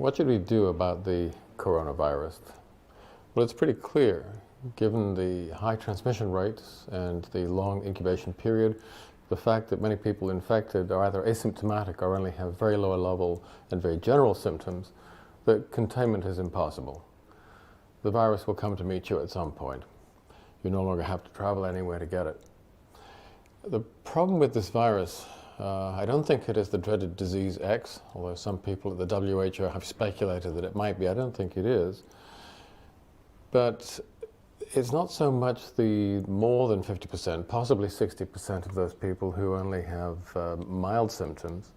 What should we do about the coronavirus? Well, it's pretty clear, given the high transmission rates and the long incubation period, the fact that many people infected are either asymptomatic or only have very low level and very general symptoms, that containment is impossible. The virus will come to meet you at some point. You no longer have to travel anywhere to get it. The problem with this virus, I don't think it is the dreaded disease X, although some people at the WHO have speculated that it might be. I don't think it is. But it's not so much the more than 50%, possibly 60% of those people who only have mild symptoms.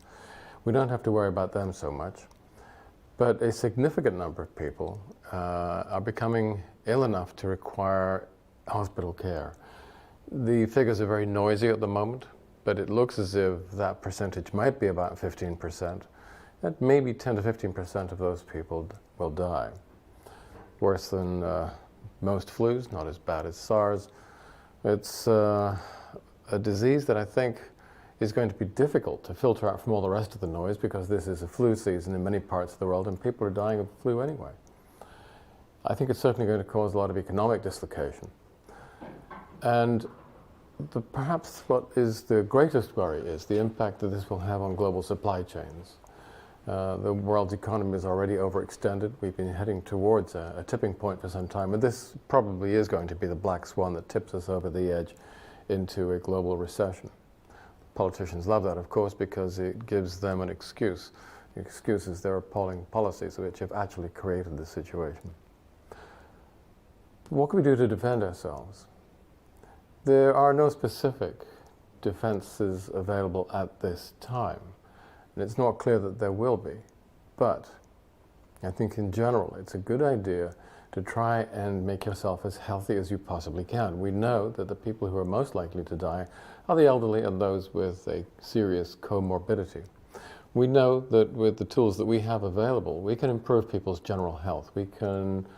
We don't have to worry about them so much. But a significant number of people are becoming ill enough to require hospital care. The figures are very noisy at the moment, but it looks as if that percentage might be about 15%. That maybe 10 to 15% of those people will die. Worse than most flus, not as bad as SARS. It's a disease that I think is going to be difficult to filter out from all the rest of the noise, because this is a flu season in many parts of the world and people are dying of flu anyway. I think it's certainly going to cause a lot of economic dislocation. And perhaps what is the greatest worry is the impact that this will have on global supply chains. The world's economy is already overextended. We've been heading towards a tipping point for some time, and this probably is going to be the black swan that tips us over the edge into a global recession. Politicians love that, of course, because it gives them an excuse. The excuse is their appalling policies which have actually created this situation. What can we do to defend ourselves? There are no specific defenses available at this time. And it's not clear that there will be. But I think in general it's a good idea to try and make yourself as healthy as you possibly can. We know that the people who are most likely to die are the elderly and those with a serious comorbidity. We know that with the tools that we have available, we can improve people's general health. We can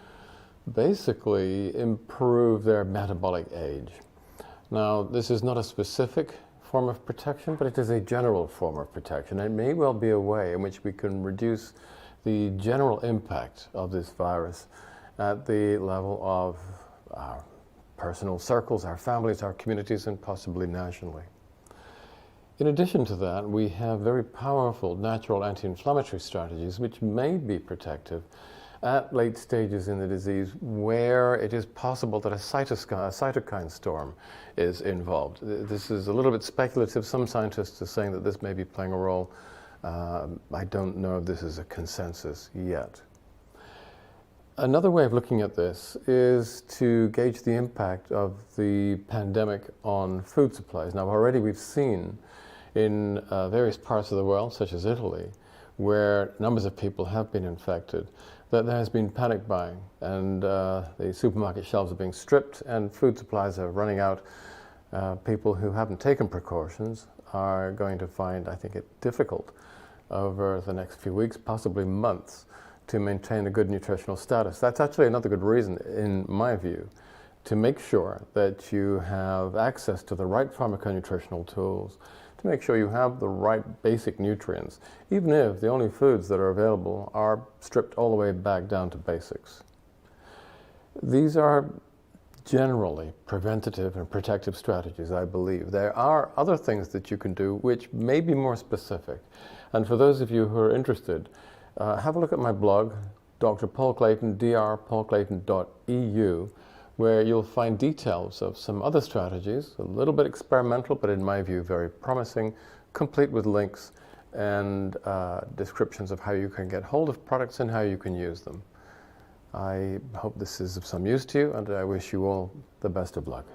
basically improve their metabolic age. Now, this is not a specific form of protection, but it is a general form of protection. It may well be a way in which we can reduce the general impact of this virus at the level of our personal circles, our families, our communities, and possibly nationally. In addition to that, we have very powerful natural anti-inflammatory strategies which may be protective at late stages in the disease where it is possible that a cytokine storm is involved. This is a little bit speculative. Some scientists are saying that this may be playing a role. I don't know if this is a consensus yet. Another way of looking at this is to gauge the impact of the pandemic on food supplies. Now, already we've seen in various parts of the world, such as Italy, where numbers of people have been infected, that there has been panic buying, and the supermarket shelves are being stripped and food supplies are running out. People who haven't taken precautions are going to find, I think, it difficult over the next few weeks, possibly months, to maintain a good nutritional status. That's actually another good reason, in my view, to make sure that you have access to the right pharmaconutritional tools, to make sure you have the right basic nutrients, even if the only foods that are available are stripped all the way back down to basics. These are generally preventative and protective strategies, I believe. There are other things that you can do which may be more specific. And for those of you who are interested, have a look at my blog, Dr. Paul Clayton, drpaulclayton.eu, where you'll find details of some other strategies, a little bit experimental, but in my view very promising, complete with links and descriptions of how you can get hold of products and how you can use them. I hope this is of some use to you, and I wish you all the best of luck.